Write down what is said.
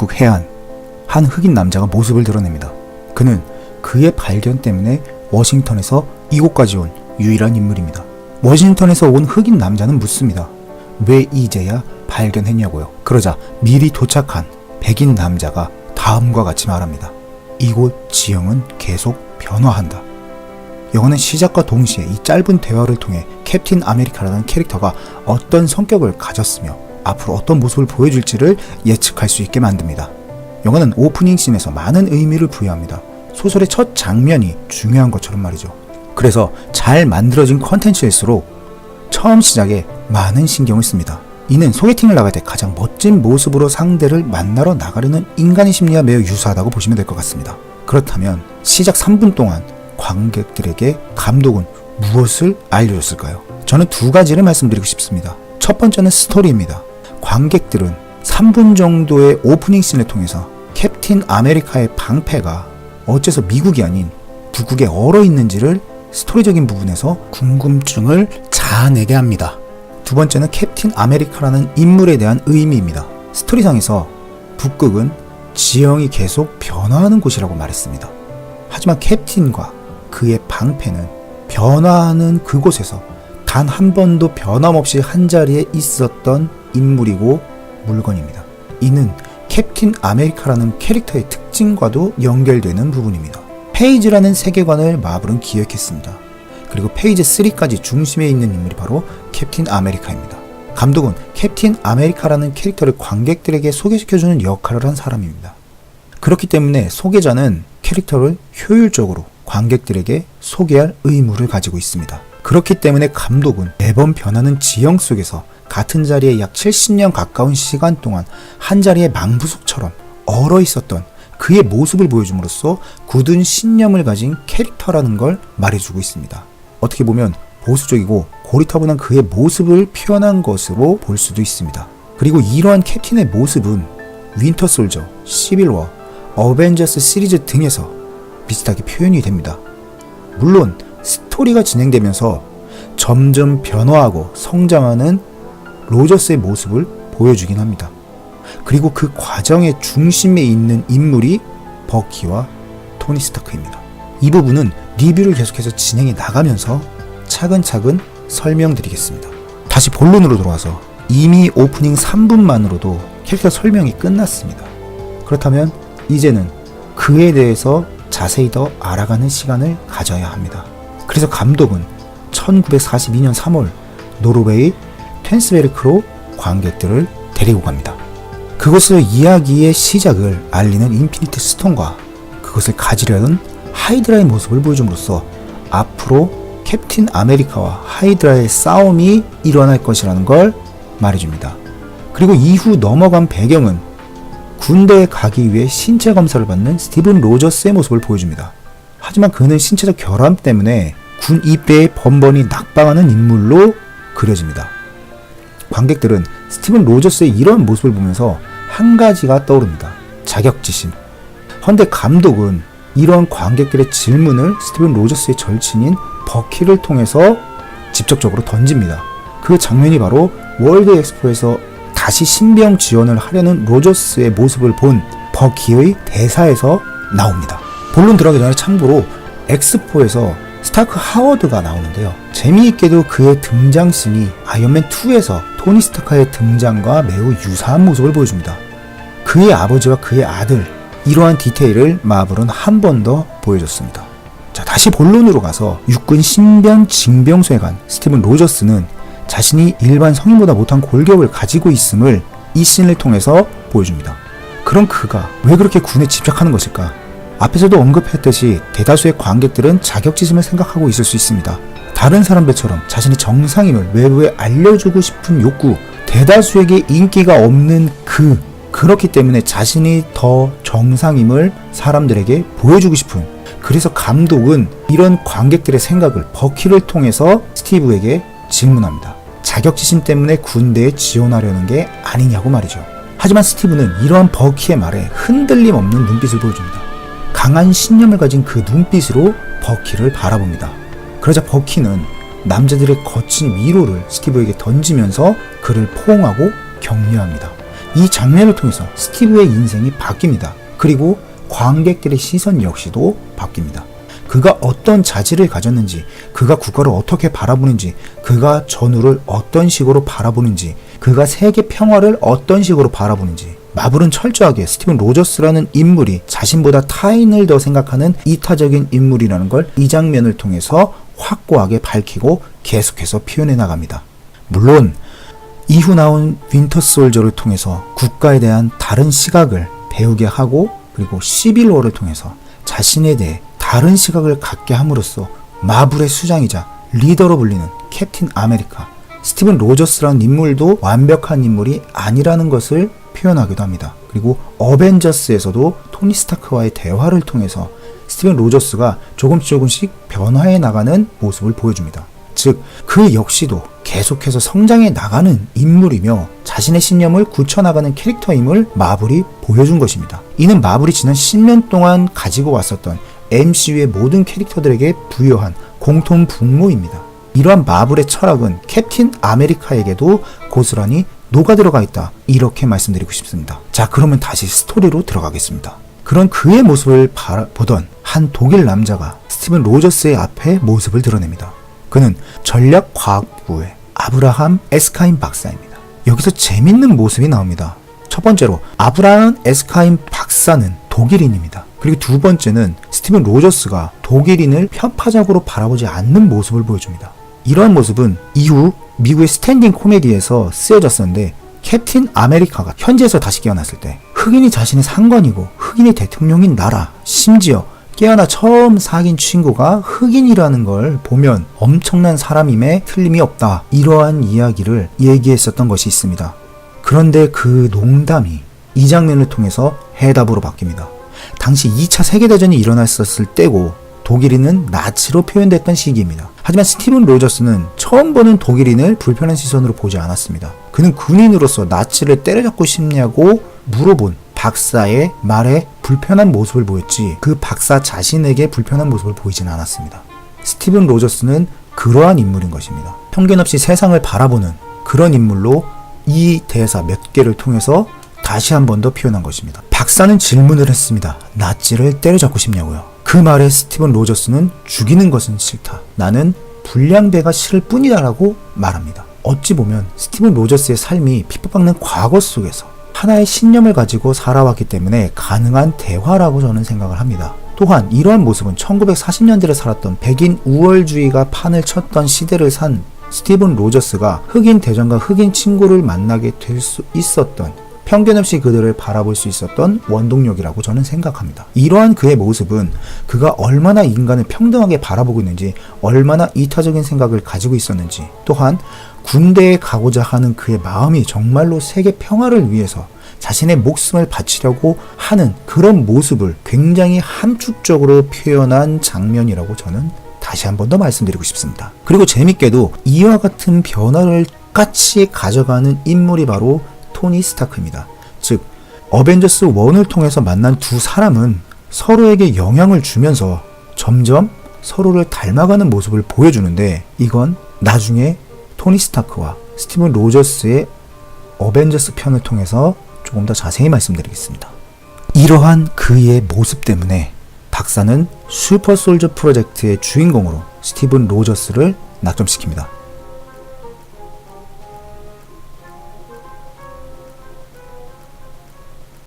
북극 해안, 한 흑인 남자가 모습을 드러냅니다. 그는 그의 발견 때문에 워싱턴에서 이곳까지 온 유일한 인물입니다. 워싱턴에서 온 흑인 남자는 묻습니다. 왜 이제야 발견했냐고요. 그러자 미리 도착한 백인 남자가 다음과 같이 말합니다. 이곳 지형은 계속 변화한다. 영화는 시작과 동시에 이 짧은 대화를 통해 캡틴 아메리카라는 캐릭터가 어떤 성격을 가졌으며 앞으로 어떤 모습을 보여줄지를 예측할 수 있게 만듭니다. 영화는 오프닝 씬에서 많은 의미를 부여합니다. 소설의 첫 장면이 중요한 것처럼 말이죠. 그래서 잘 만들어진 컨텐츠일수록 처음 시작에 많은 신경을 씁니다. 이는 소개팅을 나갈 때 가장 멋진 모습으로 상대를 만나러 나가려는 인간의 심리와 매우 유사하다고 보시면 될 것 같습니다. 그렇다면 시작 3분 동안 관객들에게 감독은 무엇을 알려줬을까요? 저는 두 가지를 말씀드리고 싶습니다. 첫 번째는 스토리입니다. 관객들은 3분 정도의 오프닝 씬을 통해서 캡틴 아메리카의 방패가 어째서 미국이 아닌 북극에 얼어있는지를 스토리적인 부분에서 궁금증을 자아내게 합니다. 두 번째는 캡틴 아메리카라는 인물에 대한 의미입니다. 스토리상에서 북극은 지형이 계속 변화하는 곳이라고 말했습니다. 하지만 캡틴과 그의 방패는 변화하는 그곳에서 단 한 번도 변함없이 한자리에 있었던 인물이고 물건입니다. 이는 캡틴 아메리카라는 캐릭터의 특징과도 연결되는 부분입니다. 페이지라는 세계관을 마블은 기획했습니다. 그리고 페이지 3까지 중심에 있는 인물이 바로 캡틴 아메리카입니다. 감독은 캡틴 아메리카라는 캐릭터를 관객들에게 소개시켜주는 역할을 한 사람입니다. 그렇기 때문에 소개자는 캐릭터를 효율적으로 관객들에게 소개할 의무를 가지고 있습니다. 그렇기 때문에 감독은 매번 변하는 지형 속에서 같은 자리에 약 70년 가까운 시간 동안 한자리에 망부석처럼 얼어 있었던 그의 모습을 보여줌으로써 굳은 신념을 가진 캐릭터라는 걸 말해주고 있습니다. 어떻게 보면 보수적이고 고리타분한 그의 모습을 표현한 것으로 볼 수도 있습니다. 그리고 이러한 캡틴의 모습은 윈터 솔저, 시빌워, 어벤져스 시리즈 등에서 비슷하게 표현이 됩니다. 물론 스토리가 진행되면서 점점 변화하고 성장하는 로저스의 모습을 보여주긴 합니다. 그리고 그 과정의 중심에 있는 인물이 버키와 토니 스타크입니다. 이 부분은 리뷰를 계속해서 진행해 나가면서 차근차근 설명드리겠습니다. 다시 본론으로 돌아와서 이미 오프닝 3분만으로도 캐릭터 설명이 끝났습니다. 그렇다면 이제는 그에 대해서 자세히 더 알아가는 시간을 가져야 합니다. 그래서 감독은 1942년 3월 노르웨이 텐스베르크로 관객들을 데리고 갑니다. 그곳에서 이야기의 시작을 알리는 인피니트 스톤과 그것을 가지려는 하이드라의 모습을 보여줌으로써 앞으로 캡틴 아메리카와 하이드라의 싸움이 일어날 것이라는 걸 말해줍니다. 그리고 이후 넘어간 배경은 군대에 가기 위해 신체 검사를 받는 스티븐 로저스의 모습을 보여줍니다. 하지만 그는 신체적 결함 때문에 군 입대에 번번이 낙방하는 인물로 그려집니다. 관객들은 스티븐 로저스의 이러한 모습을 보면서 한 가지가 떠오릅니다. 자격지심. 헌데 감독은 이러한 관객들의 질문을 스티븐 로저스의 절친인 버키를 통해서 직접적으로 던집니다. 그 장면이 바로 월드 엑스포에서 다시 신병 지원을 하려는 로저스의 모습을 본 버키의 대사에서 나옵니다. 본론 들어가기 전에 참고로 엑스포에서 스타크 하워드가 나오는데요. 재미있게도 그의 등장씬이 아이언맨2에서 토니 스타크의 등장과 매우 유사한 모습을 보여줍니다. 그의 아버지와 그의 아들, 이러한 디테일을 마블은 한 번 더 보여줬습니다. 자, 다시 본론으로 가서 육군 신변 징병소에 간 스티븐 로저스는 자신이 일반 성인보다 못한 골격을 가지고 있음을 이 씬을 통해서 보여줍니다. 그럼 그가 왜 그렇게 군에 집착하는 것일까? 앞에서도 언급했듯이 대다수의 관객들은 자격지심을 생각하고 있을 수 있습니다. 다른 사람들처럼 자신이 정상임을 외부에 알려주고 싶은 욕구, 대다수에게 인기가 없는 그렇기 때문에 자신이 더 정상임을 사람들에게 보여주고 싶은, 그래서 감독은 이런 관객들의 생각을 버키를 통해서 스티브에게 질문합니다. 자격지심 때문에 군대에 지원하려는 게 아니냐고 말이죠. 하지만 스티브는 이러한 버키의 말에 흔들림 없는 눈빛을 보여줍니다. 강한 신념을 가진 그 눈빛으로 버키를 바라봅니다. 그러자 버키는 남자들의 거친 위로를 스티브에게 던지면서 그를 포옹하고 격려합니다. 이 장면을 통해서 스티브의 인생이 바뀝니다. 그리고 관객들의 시선 역시도 바뀝니다. 그가 어떤 자질을 가졌는지, 그가 국가를 어떻게 바라보는지, 그가 전후를 어떤 식으로 바라보는지, 그가 세계 평화를 어떤 식으로 바라보는지, 마블은 철저하게 스티븐 로저스라는 인물이 자신보다 타인을 더 생각하는 이타적인 인물이라는 걸 이 장면을 통해서 확고하게 밝히고 계속해서 표현해 나갑니다. 물론 이후 나온 윈터 솔저를 통해서 국가에 대한 다른 시각을 배우게 하고, 그리고 시빌워를 통해서 자신에 대해 다른 시각을 갖게 함으로써 마블의 수장이자 리더로 불리는 캡틴 아메리카, 스티븐 로저스라는 인물도 완벽한 인물이 아니라는 것을 표현하기도 합니다. 그리고 어벤져스에서도 토니 스타크와의 대화를 통해서 스티븐 로저스가 조금씩 변화해 나가는 모습을 보여줍니다. 즉, 그 역시도 계속해서 성장해 나가는 인물이며 자신의 신념을 굳혀나가는 캐릭터임을 마블이 보여준 것입니다. 이는 마블이 지난 10년 동안 가지고 왔었던 MCU의 모든 캐릭터들에게 부여한 공통 분모입니다. 이러한 마블의 철학은 캡틴 아메리카에게도 고스란히 녹아들어가 있다, 이렇게 말씀드리고 싶습니다. 자, 그러면 다시 스토리로 들어가겠습니다. 그런 그의 모습을 보던 한 독일 남자가 스티븐 로저스의 앞에 모습을 드러냅니다. 그는 전략과학부의 아브라함 에스카임 박사입니다. 여기서 재밌는 모습이 나옵니다. 첫 번째로 아브라함 에스카임 박사는 독일인입니다. 그리고 두 번째는 스티븐 로저스가 독일인을 편파적으로 바라보지 않는 모습을 보여줍니다. 이러한 모습은 이후 미국의 스탠딩 코미디에서 쓰여졌었는데, 캡틴 아메리카가 현지에서 다시 깨어났을 때 흑인이 자신의 상관이고 흑인이 대통령인 나라, 심지어 깨어나 처음 사귄 친구가 흑인이라는 걸 보면 엄청난 사람임에 틀림이 없다, 이러한 이야기를 얘기했었던 것이 있습니다. 그런데 그 농담이 이 장면을 통해서 해답으로 바뀝니다. 당시 2차 세계대전이 일어났었을 때고 독일인은 나치로 표현됐던 시기입니다. 하지만 스티븐 로저스는 처음 보는 독일인을 불편한 시선으로 보지 않았습니다. 그는 군인으로서 나치를 때려잡고 싶냐고 물어본 박사의 말에 불편한 모습을 보였지, 그 박사 자신에게 불편한 모습을 보이지는 않았습니다. 스티븐 로저스는 그러한 인물인 것입니다. 편견 없이 세상을 바라보는 그런 인물로 이 대사 몇 개를 통해서 다시 한 번 더 표현한 것입니다. 박사는 질문을 했습니다. 나치를 때려잡고 싶냐고요. 그 말에 스티븐 로저스는 죽이는 것은 싫다, 나는 불량배가 싫을 뿐이다 라고 말합니다. 어찌 보면 스티븐 로저스의 삶이 핍박받는 과거 속에서 하나의 신념을 가지고 살아왔기 때문에 가능한 대화라고 저는 생각을 합니다. 또한 이러한 모습은 1940년대를 살았던 백인 우월주의가 판을 쳤던 시대를 산 스티븐 로저스가 흑인 대전과 흑인 친구를 만나게 될 수 있었던, 편견 없이 그들을 바라볼 수 있었던 원동력이라고 저는 생각합니다. 이러한 그의 모습은 그가 얼마나 인간을 평등하게 바라보고 있는지, 얼마나 이타적인 생각을 가지고 있었는지, 또한 군대에 가고자 하는 그의 마음이 정말로 세계 평화를 위해서 자신의 목숨을 바치려고 하는 그런 모습을 굉장히 함축적으로 표현한 장면이라고 저는 다시 한 번 더 말씀드리고 싶습니다. 그리고 재밌게도 이와 같은 변화를 같이 가져가는 인물이 바로 토니 스타크입니다. 즉, 어벤져스 1을 통해서 만난 두 사람은 서로에게 영향을 주면서 점점 서로를 닮아가는 모습을 보여주는데, 이건 나중에 토니 스타크와 스티븐 로저스의 어벤져스 편을 통해서 조금 더 자세히 말씀드리겠습니다. 이러한 그의 모습 때문에 박사는 슈퍼솔저 프로젝트의 주인공으로 스티븐 로저스를 낙점시킵니다.